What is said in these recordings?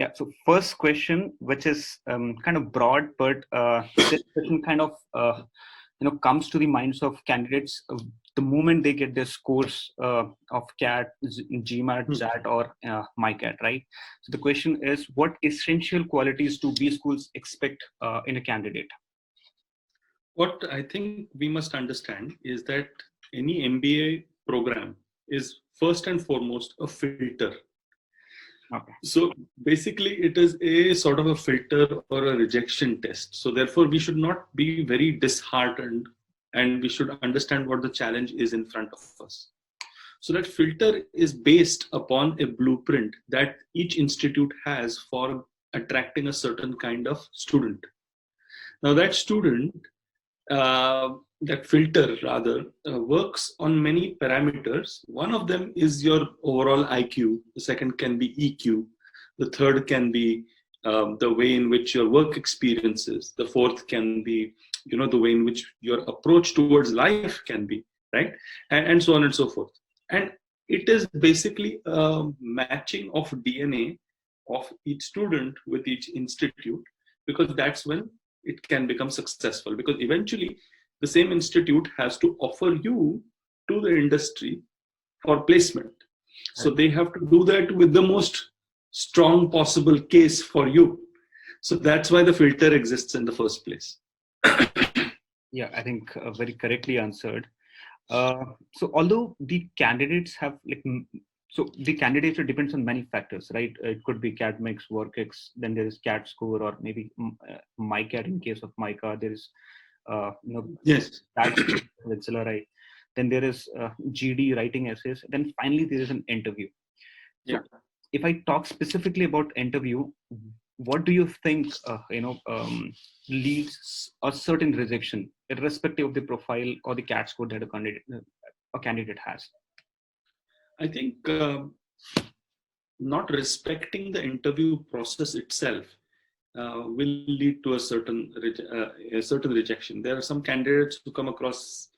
Yeah. So first question, which is kind of broad, but this question kind of comes to the minds of candidates the moment they get their scores of CAT, GMAT, XAT, or MyCAT, right? So the question is, what essential qualities do B schools expect in a candidate? What I think we must understand is that any MBA program is first and foremost a filter. Okay. So basically, it is a sort of a filter or a rejection test. So therefore, we should not be very disheartened, and we should understand what the challenge is in front of us. So that filter is based upon a blueprint that each institute has for attracting a certain kind of student. Now that student, that filter rather, works on many parameters. One of them is your overall IQ. The second can be EQ. The third can be the way in which your work experience is. The fourth can be, the way in which your approach towards life can be, right? And so on and so forth. And it is basically a matching of DNA of each student with each institute, because that's when it can become successful, because eventually the same institute has to offer you to the industry for placement. So they have to do that with the most strong possible case for you. So that's why the filter exists in the first place. Yeah, I think very correctly answered. So although the candidates have the candidature depends on many factors, right? It could be academics, work ex, then there is CAT score, or maybe MyCAT in case of MyCAT. There is, yes, right? Then there is GD, writing essays. Then finally there is an interview. So yeah. If I talk specifically about interview, what do you think leads a certain rejection, irrespective of the profile or the CAT score that a candidate has? I think not respecting the interview process itself will lead to a certain rejection. There are some candidates who come across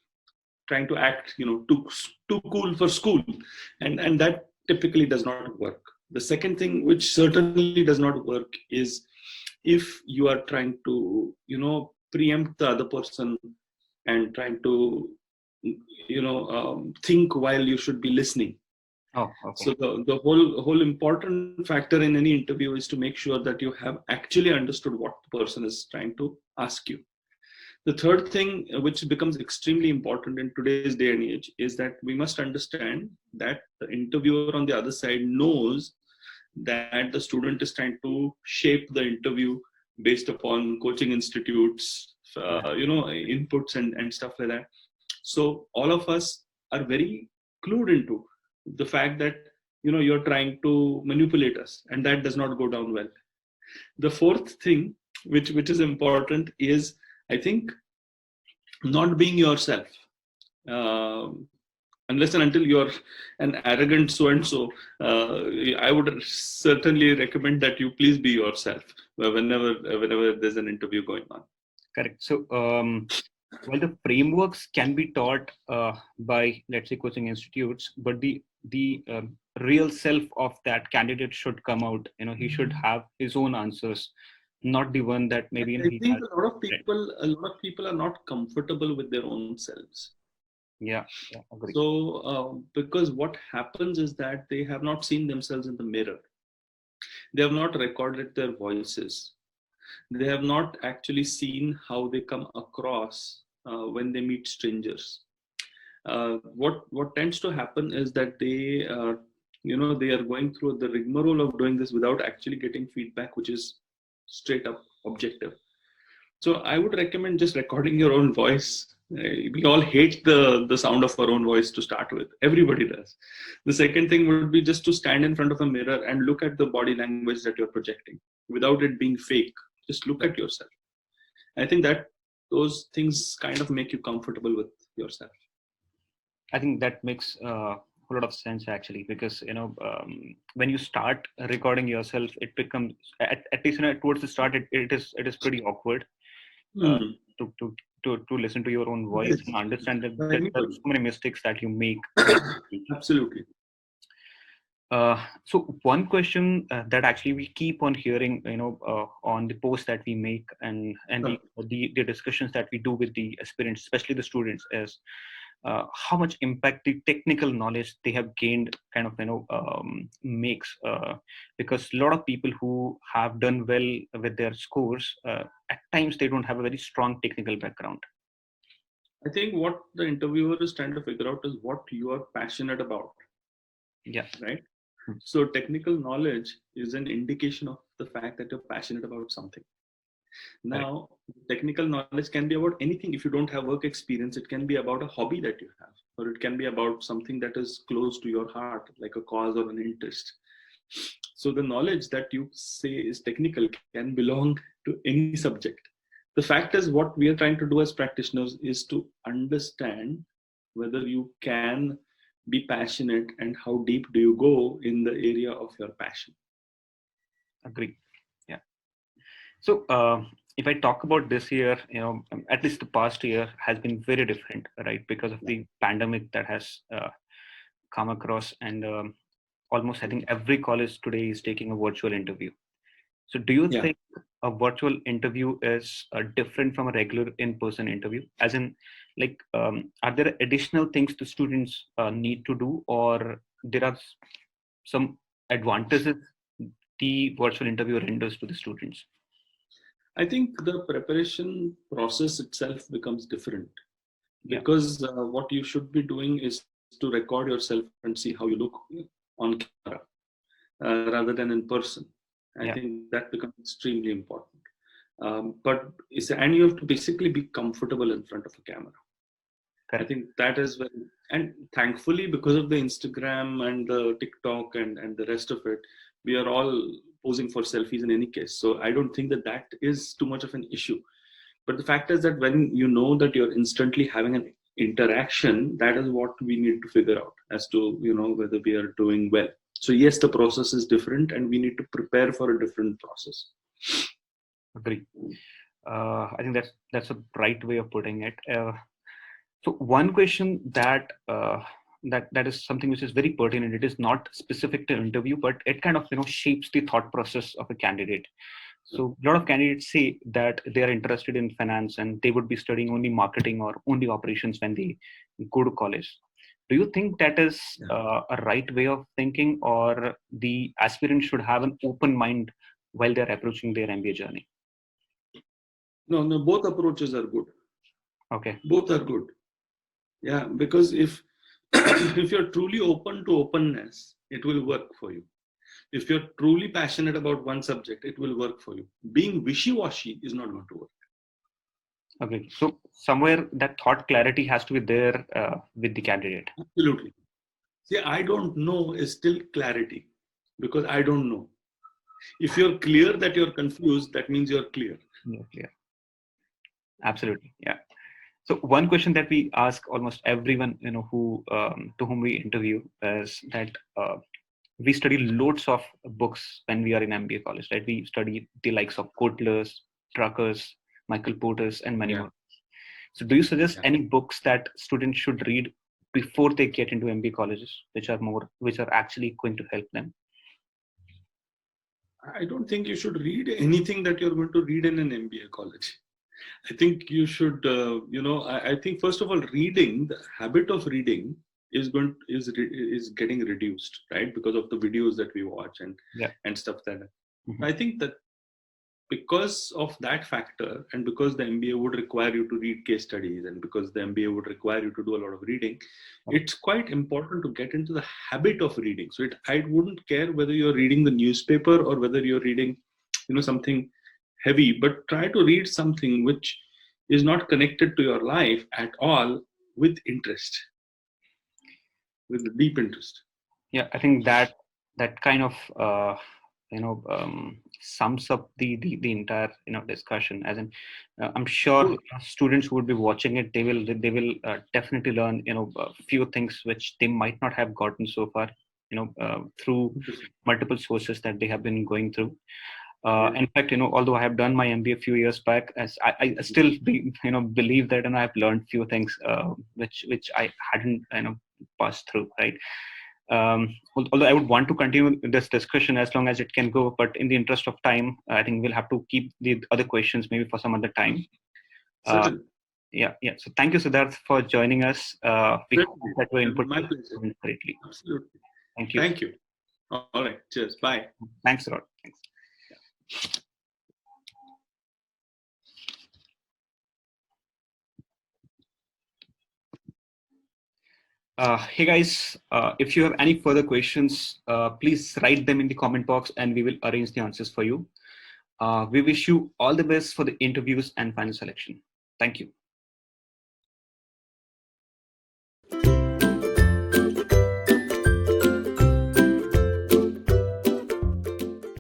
trying to act, too cool for school, and that typically does not work. The second thing, which certainly does not work, is if you are trying to, preempt the other person and trying to, think while you should be listening. Oh, okay. So the whole important factor in any interview is to make sure that you have actually understood what the person is trying to ask you. The third thing, which becomes extremely important in today's day and age, is that we must understand that the interviewer on the other side knows that the student is trying to shape the interview based upon coaching institutes, inputs and stuff like that. So all of us are very clued into the fact that you're trying to manipulate us, and that does not go down well. The fourth thing, which is important, is, I think, not being yourself. Unless and until you're an arrogant so-and-so, I would certainly recommend that you please be yourself whenever there's an interview going on. Correct. So, well, the frameworks can be taught by, let's say, coaching institutes, but the real self of that candidate should come out. He should have his own answers, not the one that maybe. I think a lot of people are not comfortable with their own selves. Yeah, agree. So, because what happens is that they have not seen themselves in the mirror. They have not recorded their voices. They have not actually seen how they come across when they meet strangers. What tends to happen is that they are going through the rigmarole of doing this without actually getting feedback, which is straight up objective. So I would recommend just recording your own voice. We all hate the sound of our own voice to start with. Everybody does. The second thing would be just to stand in front of a mirror and look at the body language that you're projecting without it being fake. Just look at yourself. I think that those things kind of make you comfortable with yourself. I think that makes a lot of sense, actually, because when you start recording yourself, it becomes, at least towards the start, it is pretty awkward to listen to your own voice and understand that there's so many mistakes that you make. Absolutely. So one question that actually we keep on hearing, on the posts that we make and the discussions that we do with the aspirants, especially the students, is how much impact the technical knowledge they have gained kind of makes. Because a lot of people who have done well with their scores, at times they don't have a very strong technical background. I think what the interviewer is trying to figure out is what you are passionate about. Yeah. Right. So technical knowledge is an indication of the fact that you're passionate about something. Now, technical knowledge can be about anything. If you don't have work experience, it can be about a hobby that you have, or it can be about something that is close to your heart, like a cause or an interest. So the knowledge that you say is technical can belong to any subject. The fact is, what we are trying to do as practitioners is to understand whether you can be passionate and how deep do you go in the area of your passion. Agree. Yeah. So if I talk about this year, at least the past year has been very different, right? Because of the pandemic that has come across, and almost I think every college today is taking a virtual interview. So do you think a virtual interview is different from a regular in-person interview? As in, like, are there additional things the students need to do, or there are some advantages the virtual interview renders to the students? I think the preparation process itself becomes different because what you should be doing is to record yourself and see how you look on camera rather than in person. I think that becomes extremely important. And you have to basically be comfortable in front of a camera. Correct. I think that is when, and thankfully because of the Instagram and the TikTok and the rest of it, we are all posing for selfies in any case. So I don't think that is too much of an issue. But the fact is that when you know that you're instantly having an interaction, that is what we need to figure out as to, whether we are doing well. So yes, the process is different and we need to prepare for a different process. Agree. I think that's a right way of putting it. So one question that is something which is very pertinent. It is not specific to interview, but it kind of shapes the thought process of a candidate. So a lot of candidates say that they are interested in finance and they would be studying only marketing or only operations when they go to college. Do you think that is a right way of thinking, or the aspirant should have an open mind while they're approaching their MBA journey? No, both approaches are good. Okay. Both are good. Yeah, because if you're truly open to openness, it will work for you. If you're truly passionate about one subject, it will work for you. Being wishy-washy is not going to work. Okay, so somewhere that thought clarity has to be there with the candidate. Absolutely. See, I don't know is still clarity because I don't know. If you're clear that you're confused, that means you're clear. You're clear. Absolutely, yeah. So one question that we ask almost everyone, who to whom we interview is that we study loads of books when we are in MBA college, right? We study the likes of Kotlers, Truckers, Michael Porter's, and many more. So do you suggest any books that students should read before they get into MBA colleges, which are actually going to help them? I don't think you should read anything that you're going to read in an MBA college. I think you should, I think first of all, reading, the habit of reading is getting reduced, right? Because of the videos that we watch and stuff like that. Mm-hmm. I think that because of that factor, and because the MBA would require you to read case studies, and because the MBA would require you to do a lot of reading, it's quite important to get into the habit of reading. So I wouldn't care whether you're reading the newspaper or whether you're reading, something heavy, but try to read something which is not connected to your life at all with interest, with deep interest. Yeah, I think that kind of sums up the entire discussion. As in, I'm sure students who would be watching it, they will definitely learn a few things which they might not have gotten so far, through multiple sources that they have been going through. In fact, although I have done my MBA a few years back, as I still believe that, and I have learned few things which I hadn't passed through, right? Although I would want to continue this discussion as long as it can go, but in the interest of time, I think we'll have to keep the other questions maybe for some other time. Certainly. Yeah. So thank you, Siddharth, for joining us. We hope that your input My was pleasure. correctly. Absolutely. Thank you. Thank you. All right. Cheers. Bye. Thanks a lot. Thanks. Hey guys, if you have any further questions, please write them in the comment box and we will arrange the answers for you. We wish you all the best for the interviews and final selection. Thank you.